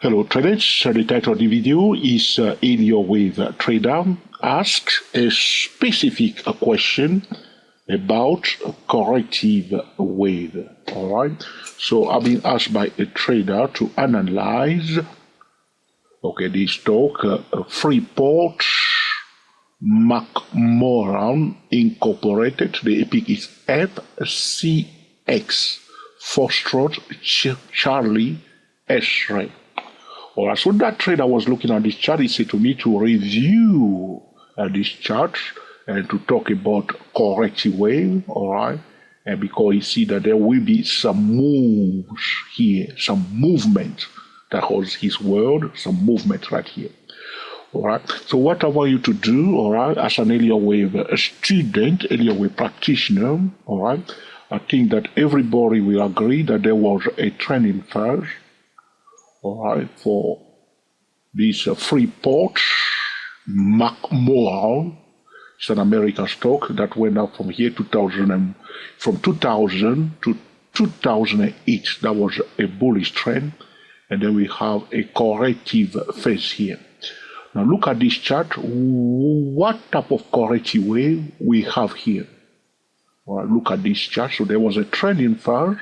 Hello traders, the title of the video is Elliott with Trader asks a specific question about corrective wave. Alright, so I've been asked by a trader to analyze this stock Freeport McMoran Incorporated. The epic is FCX Foxtrot Charlie S-Ray. Alright, so that trader was looking at this chart. He said to me to review this chart and to talk about corrective wave. Alright, and because he see that there will be some moves here, some movement. That was his word, some movement right here. Alright, so what I want you to do, alright, as an Elliott wave student, Elliott wave practitioner, alright, I think that everybody will agree that there was a trending phase. Alright, for this Freeport McMoran. It's an American stock that went up from here from 2000 to 2008. That was a bullish trend, and then we have a corrective phase here. Now look at this chart. What type of corrective wave we have here? Alright, look at this chart. So there was a trending phase.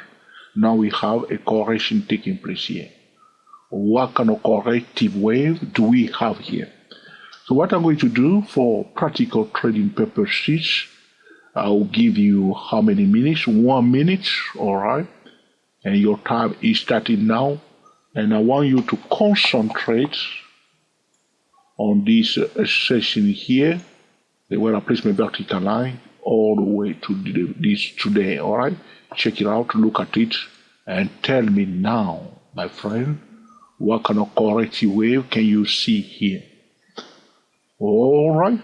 Now we have a correction taking place here. What kind of corrective wave do we have here? So what I'm going to do for practical trading purposes, I'll give you how many minutes? 1 minute, alright? And your time is starting now. And I want you to concentrate on this session here, where I place my vertical line all the way to this today, alright? Check it out, look at it, and tell me now, my friend, what kind of corrective wave can you see here? Alright,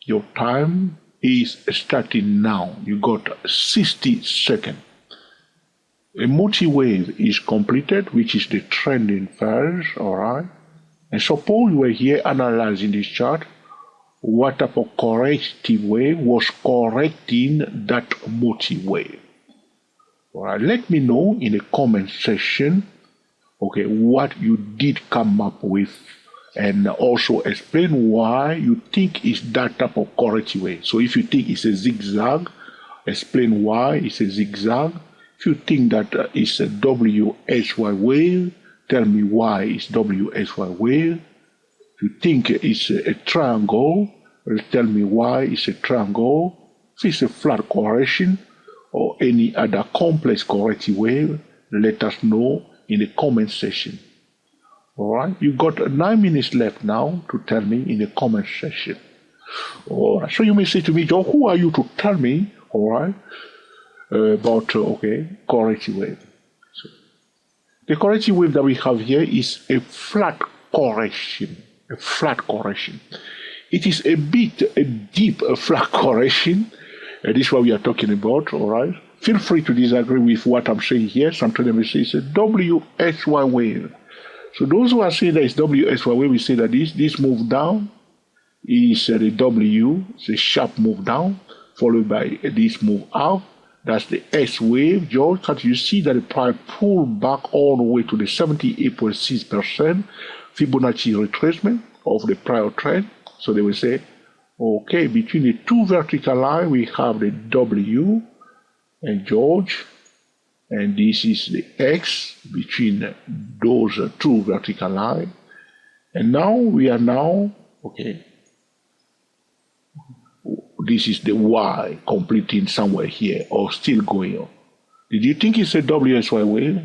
your time is starting now. You got 60 seconds. A multi-wave is completed, which is the trending phase, alright? And suppose you were here analyzing this chart, what type of corrective wave was correcting that multi-wave? Alright, let me know in the comment section what you did come up with, and also explain why you think it's that type of corrective wave. So if you think it's a zigzag, explain why it's a zigzag. If you think that it's a WSY wave, tell me why it's WSY wave. If you think it's a triangle, tell me why it's a triangle. If it's a flat correction or any other complex corrective wave, let us know in the comment section. Alright, you got 9 minutes left now to tell me in the comment section. Alright, so you may say to me, Joe, who are you to tell me, alright, about corrective wave? So, the corrective wave that we have here is a flat correction. A flat correction. It is a deep flat correction. This is what we are talking about, alright? Feel free to disagree with what I'm saying here. Some traders may say it's a WSY wave. So those who are saying that it's WSY wave, we say that this move down is the W, it's a sharp move down, followed by this move up. That's the S wave. George, can't you see that the price pulled back all the way to the 78.6% Fibonacci retracement of the prior trend? So they will say, okay, between the two vertical lines, we have the W and George, and this is the X between those two vertical lines. And now we are this is the Y completing somewhere here or still going on. Did you think it's a WSY wave?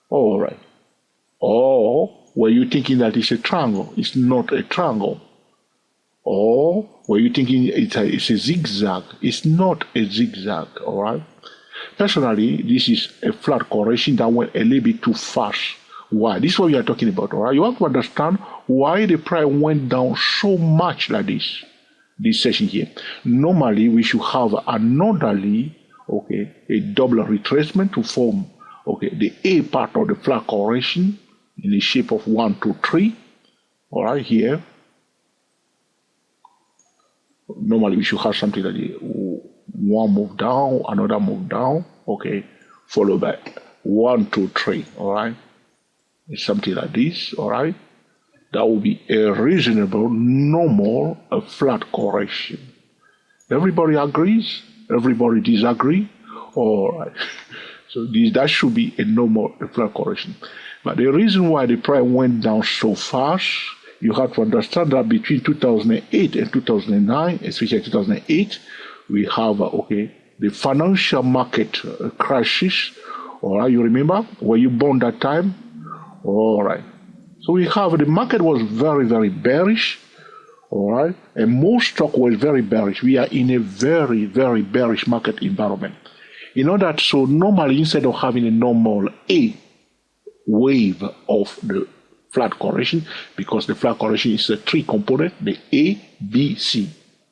All right. Or were you thinking that it's a triangle? It's not a triangle. Or were you thinking it's a zigzag? It's not a zigzag, all right? Personally, this is a flat correction that went a little bit too fast. Why? This is what we are talking about, all right? You have to understand why the price went down so much like this session here. Normally, we should have anotherly, a double retracement to form, the A part of the flat correction in the shape of 1, 2, 3, all right, here. Normally, we should have something like one move down, another move down, followed by 1, 2, 3, all right? something like this, all right? That will be a reasonable, normal, a flat correction. Everybody agrees? Everybody disagree? All right. So that should be a normal, a flat correction. But the reason why the price went down so fast, you have to understand that between 2008 and 2009, especially 2008, we have, the financial market crisis. All right, you remember? Were you born that time? All right. So we have, the market was very, very bearish. All right. And most stock was very bearish. We are in a very, very bearish market environment. You know that, so normally instead of having a normal A wave of the flat correction, because the flat correction is a three component, the A, B, C.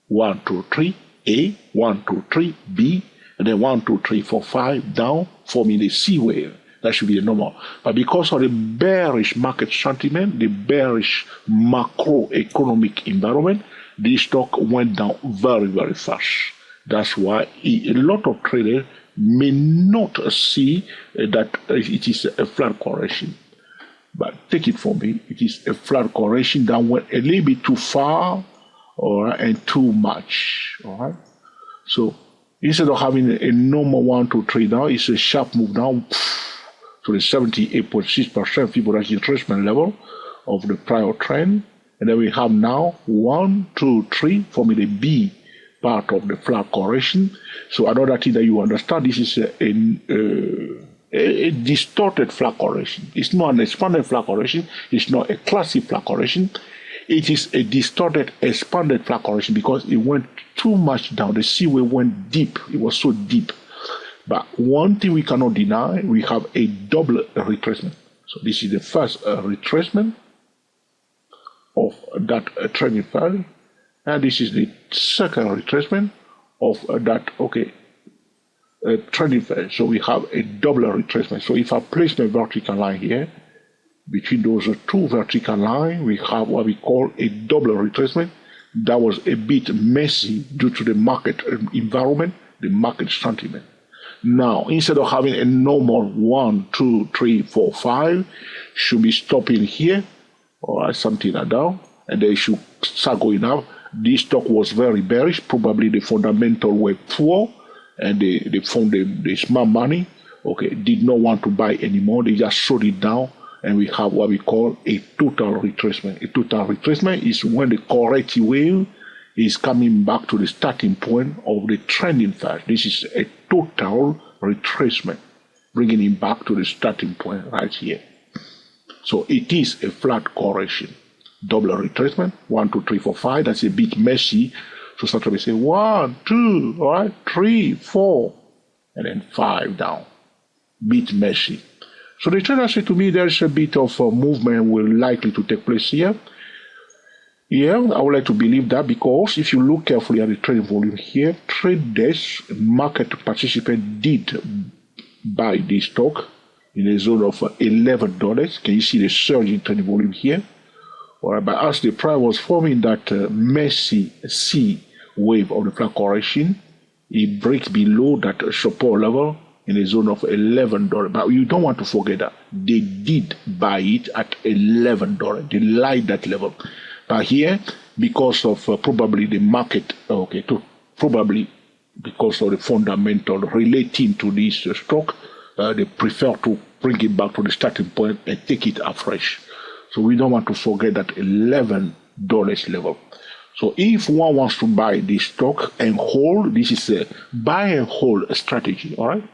1, 2, 3, A, 1, 2, 3, B, and then 1, 2, 3, 4, 5 down, forming the C wave. That should be the normal. But because of the bearish market sentiment, the bearish macroeconomic environment, this stock went down very, very fast. That's why a lot of traders may not see that it is a flat correction. But take it from me, it is a flat correction that went a little bit too far, all right, and too much. All right. So instead of having a normal 1, 2, 3 down, it's a sharp move down to the 78.6% Fibonacci retracement level of the prior trend. And then we have now 1, 2, 3 forming the B part of the flat correction. So another thing that you understand, this is a distorted flat correction. It's not an expanded flat correction. It's not a classic flat correction. It is a distorted, expanded flat correction because it went too much down. The C wave went deep. It was so deep. But one thing we cannot deny, we have a double retracement. So this is the first retracement of that trending file, and this is the second retracement of that trending file. So we have a double retracement. So if I place my vertical line here, between those two vertical lines, we have what we call a double retracement. That was a bit messy due to the market environment, the market sentiment. Now, instead of having a normal 1, 2, 3, 4, 5, should be stopping here, or something like that, and they should start going up. This stock was very bearish. Probably the fundamental were poor, and they found the smart money, did not want to buy anymore. They just sold it down, and we have what we call a total retracement. A total retracement is when the corrective wave is coming back to the starting point of the trending phase. This is a total retracement, bringing it back to the starting point right here. So it is a flat correction. Double retracement, 1, 2, 3, 4, 5. That's a bit messy. So sometimes we say 1, 2, all right, 3, 4, and then 5 down. Bit messy. So the trader said to me, there's a bit of movement will likely to take place here. Yeah, I would like to believe that, because if you look carefully at the trading volume here, traders, market participants did buy this stock in a zone of $11. Can you see the surge in trading volume here? All right, but as the price was forming that messy C wave of the flat correction, it breaks below that support level in a zone of $11. But you don't want to forget that they did buy it at $11. They like that level. But here, because of probably the market, probably because of the fundamental relating to this stock, they prefer to bring it back to the starting point and take it afresh. So we don't want to forget that $11 level. So if one wants to buy this stock and hold, this is a buy and hold strategy, all right?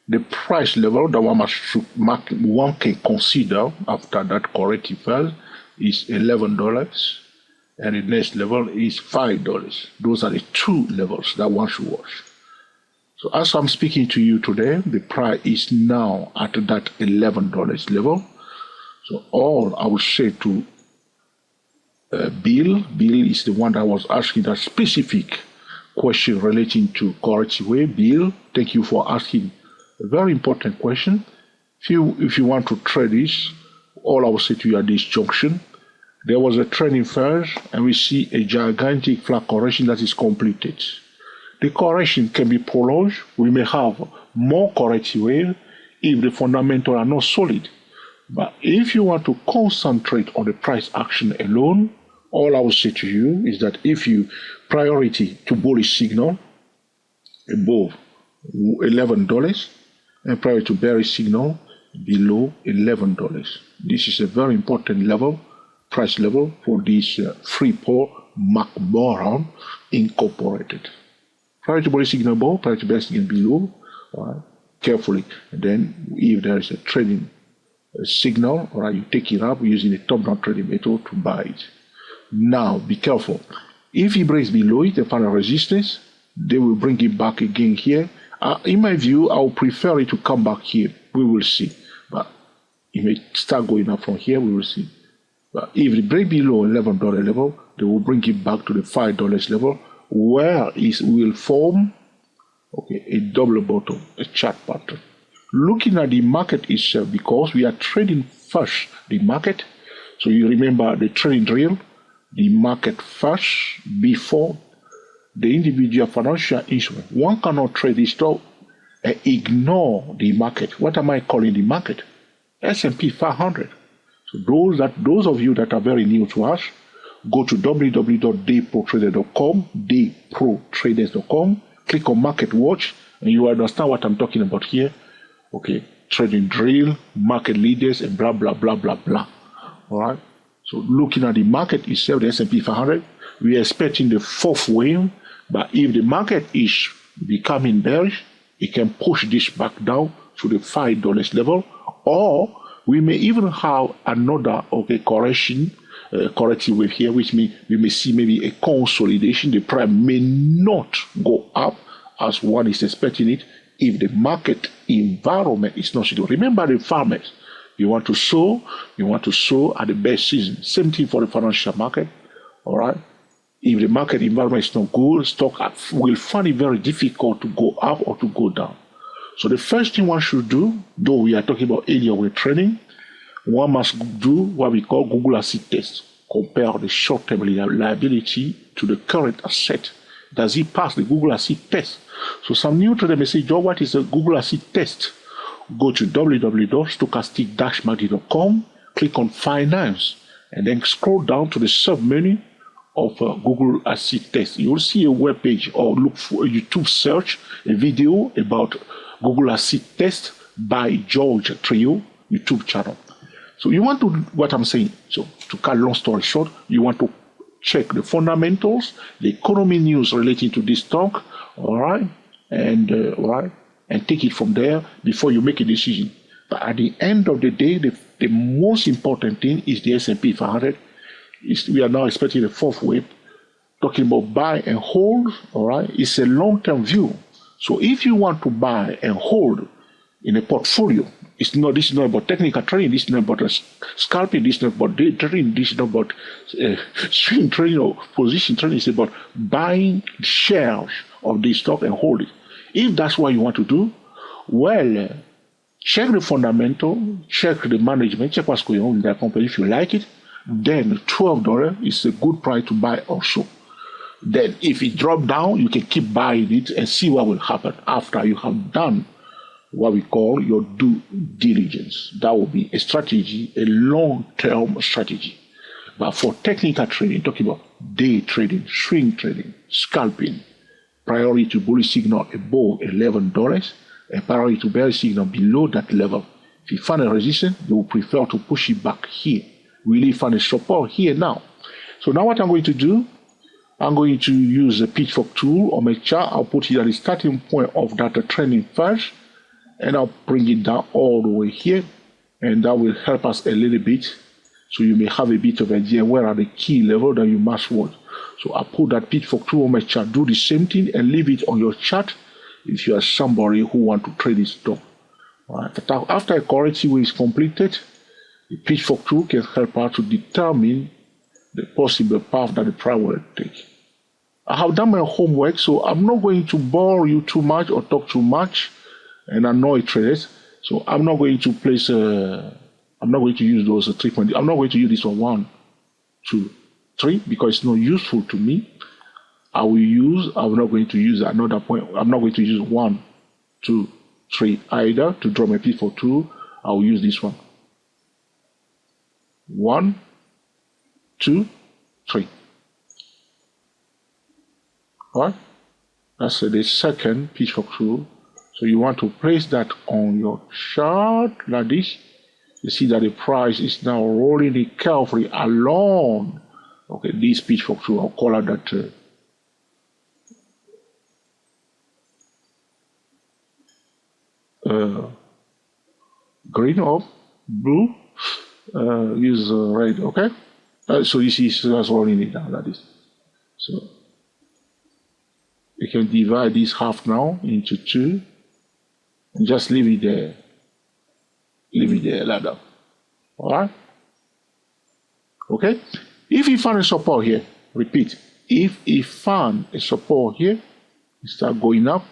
The price level that one can consider after that corrective fell is $11, and the next level is $5. Those are the two levels that one should watch. So as I'm speaking to you today, the price is now at that $11 level. So all I would say to Bill is the one that was asking that specific question relating to corrective wave. Bill, thank you for asking a very important question. If you want to trade this, all I will say to you at this junction, there was a trending first, and we see a gigantic flat correction that is completed. The correction can be prolonged. We may have more corrective wave if the fundamentals are not solid. But if you want to concentrate on the price action alone, all I will say to you is that if you priority to bullish signal above $11 and priority to bearish signal below $11. This is a very important level, price level for this Freeport McMoran Incorporated. Priority to bullish signal above, priority to bearish signal below, all right, carefully. And then if there is a trading signal, all right, you take it up using the top-down trading method to buy it. Now, be careful. If it breaks below it, the final resistance, they will bring it back again here. In my view, I would prefer it to come back here. We will see. But it may start going up from here. We will see. But if it breaks below $11 level, they will bring it back to the $5 level, where it will form a double bottom, a chart pattern. Looking at the market itself, because we are trading first the market. So you remember the trading drill, the market first before the individual financial instrument. One cannot trade this stock and ignore the market. What am I calling the market? S&P 500. So those of you that are very new to us, go to www.dayprotraders.com, dayprotraders.com, click on Market Watch, and you understand what I'm talking about here. Okay, trading drill, market leaders, and blah, blah, blah, blah, blah. All right. So looking at the market itself, the S&P 500, we are expecting the fourth wave, but if the market is becoming bearish, it can push this back down to the $5 level, or we may even have another correction, corrective wave here, which means we may see maybe a consolidation. The price may not go up as one is expecting it if the market environment is not suitable. Remember the farmers. You want to sow at the best season. Same thing for the financial market. All right. If the market environment is not good, stock will find it very difficult to go up or to go down. So the first thing one should do, though we are talking about Elliott wave trading, one must do what we call Google Asset test. Compare the short-term liability to the current asset. Does it pass the Google Asset test? So some new trader may say, Joe, what is a Google Asset test? Go to www.stochastic-market.com, click on Finance, and then scroll down to the sub-menu of Google Asset Test. You will see a web page, or look for a YouTube search, a video about Google Asset Test by George Trio YouTube channel. So you want to, what I'm saying, so to cut long story short, you want to check the fundamentals, the economy news relating to this stock, all right, and take it from there before you make a decision. But at the end of the day, the most important thing is the S&P 500. We are now expecting the fourth wave, talking about buy and hold, all right? It's a long-term view. So if you want to buy and hold in a portfolio, this is not about technical trading, this is not about scalping, this is not about day trading, this is not about swing trading or position trading, it's about buying shares of this stock and hold it. If that's what you want to do, well, check the fundamental, check the management, check what's going on in that company. If you like it, then $12 is a good price to buy also. Then if it drops down, you can keep buying it and see what will happen after you have done what we call your due diligence. That will be a strategy, a long-term strategy. But for technical trading, talking about day trading, swing trading, scalping, priority to bullish signal above $11 and priority to bearish signal below that level. If you find a resistance, you will prefer to push it back here. Really find a support here now. So now what I'm going to do, I'm going to use the pitchfork tool on my chart. I'll put it at the starting point of that trending first, and I'll bring it down all the way here, and that will help us a little bit. So you may have a bit of idea where are the key level that you must watch. So I put that pitchfork tool on my chart. Do the same thing and leave it on your chart if you are somebody who want to trade this stock. Right. After a corrective is completed, the pitchfork tool can help us to determine the possible path that the price will take. I have done my homework, so I'm not going to bore you too much or talk too much and annoy traders. So I'm not going to place I'm not going to use those 3 points. I'm not going to use this one 1, 2, 3 because it's not useful to me. I'm not going to use another point. I'm not going to use 1, 2, 3 either to draw my pitch for 2. I'll use this one. 1, 2, 3. Alright? That's the second pitch for 2. So you want to place that on your chart like this. You see that the price is now rolling it carefully along. Okay, this pitch for 2. I'll call it that. Green or blue, use red, okay? So you see, it's just rolling it down like this. So you can divide this half now into 2 and just leave it there. Leave it there like that. Alright? Okay? If you find a support here, repeat, if you found a support here, you start going up,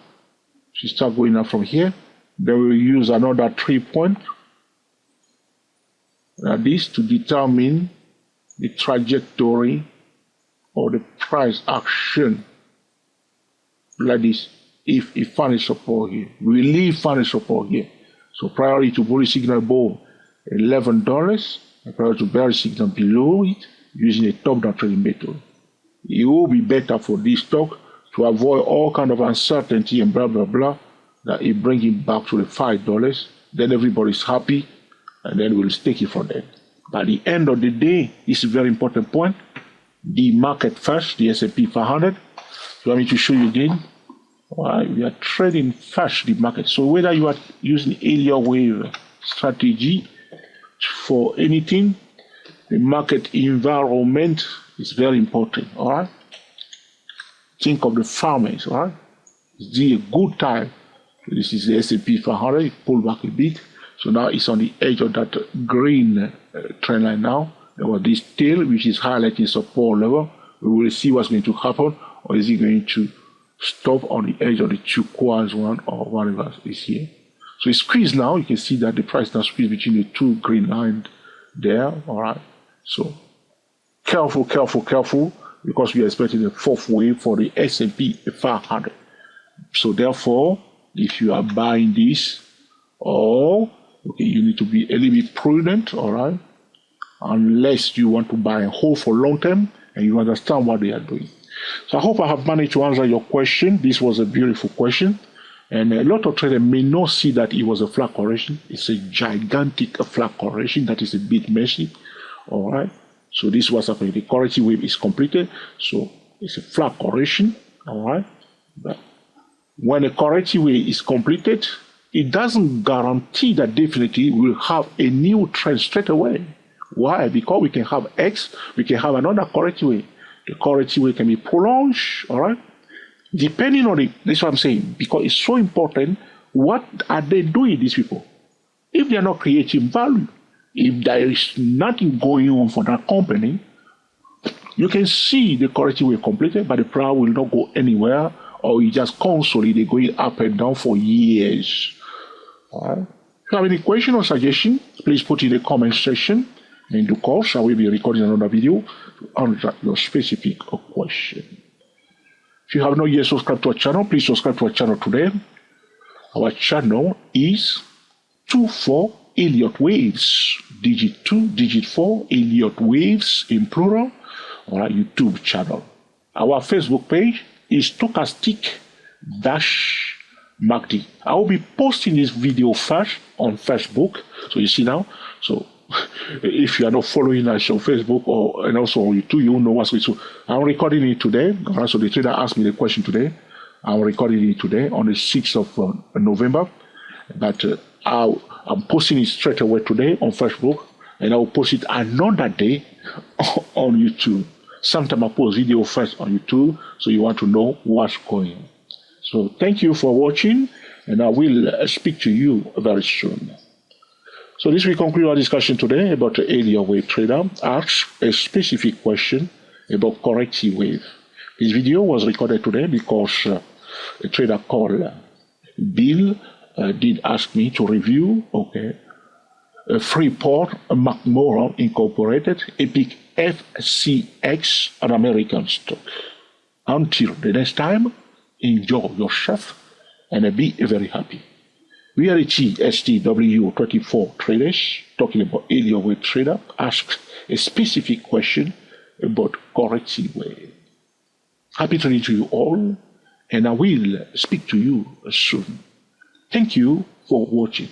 you start going up from here, then we'll use another 3 point like this to determine the trajectory or the price action like this. If you find a support here, we leave find a support here. So priority to bullish signal above $11 and priority to bearish signal below it using a top-down trading method. It will be better for this stock to avoid all kind of uncertainty and blah blah blah, that it brings it back to the $5, then everybody's happy, and then we'll take it from there. By the end of the day, this is a very important point. The market first, the S&P 500. You want me to show you again? Alright, we are trading first the market. So whether you are using Elliott wave strategy for anything, the market environment is very important. Alright, think of the farmers. Alright, it's a good time. This is the S&P 500. It pulled back a bit, so now it's on the edge of that green trend line now. There was this tail which is highlighting support level. We will see what's going to happen, or is it going to stop on the edge of the turquoise one or whatever is here. So it's squeezed now. You can see that the price now squeezed between the 2 green lines there. Alright, so careful, careful, careful, because we are expecting a 4th wave for the S&P 500. So therefore, if you are buying this, or okay, you need to be a little bit prudent, alright, unless you want to buy and hold for long term and you understand what they are doing. So I hope I have managed to answer your question. This was a beautiful question, and a lot of traders may not see that it was a flat correction. It's a gigantic flat correction that is a bit messy. Alright, so this was happening. The corrective wave is completed, so it's a flat correction. Alright, but when a corrective wave is completed, it doesn't guarantee that definitely we'll have a new trend straight away. Why? Because we can have X, we can have another corrective wave. The corrective wave can be prolonged, all right? Depending on it, that's what I'm saying, because it's so important. What are they doing, these people? If they are not creating value, if there is nothing going on for that company, you can see the corrective wave completed, but the price will not go anywhere, or you just consolidate going up and down for years. All right. If you have any question or suggestion, please put in the comment section. In due course, I will be recording another video to answer your specific question. If you have not yet subscribed to our channel, please subscribe to our channel today. Our channel is 24 Elliott waves, digit 2, digit 4, Elliott waves in plural, on our YouTube channel. Our Facebook page is stochastic-MACD. I will be posting this video first on Facebook, so you see now. So if you are not following us on Facebook and also on YouTube, you will know what's going on. So I'm recording it today. So the trader asked me the question today. I'm recording it today on the 6th of November. But I'm posting it straight away today on Facebook, and I will post it another day on YouTube. Sometimes I post video first on YouTube, so you want to know what's going on. So thank you for watching, and I will speak to you very soon. So this will conclude our discussion today about the Elliott wave trader asks a specific question about corrective wave. This video was recorded today because a trader called Bill did ask me to review, a Freeport McMoran Incorporated Epic FCX, an American stock. Until the next time, enjoy yourself and be very happy. Reality STW24 traders, talking about Elliott wave trader, asked a specific question about Corrective wave. Happy trading to you all, and I will speak to you soon. Thank you for watching.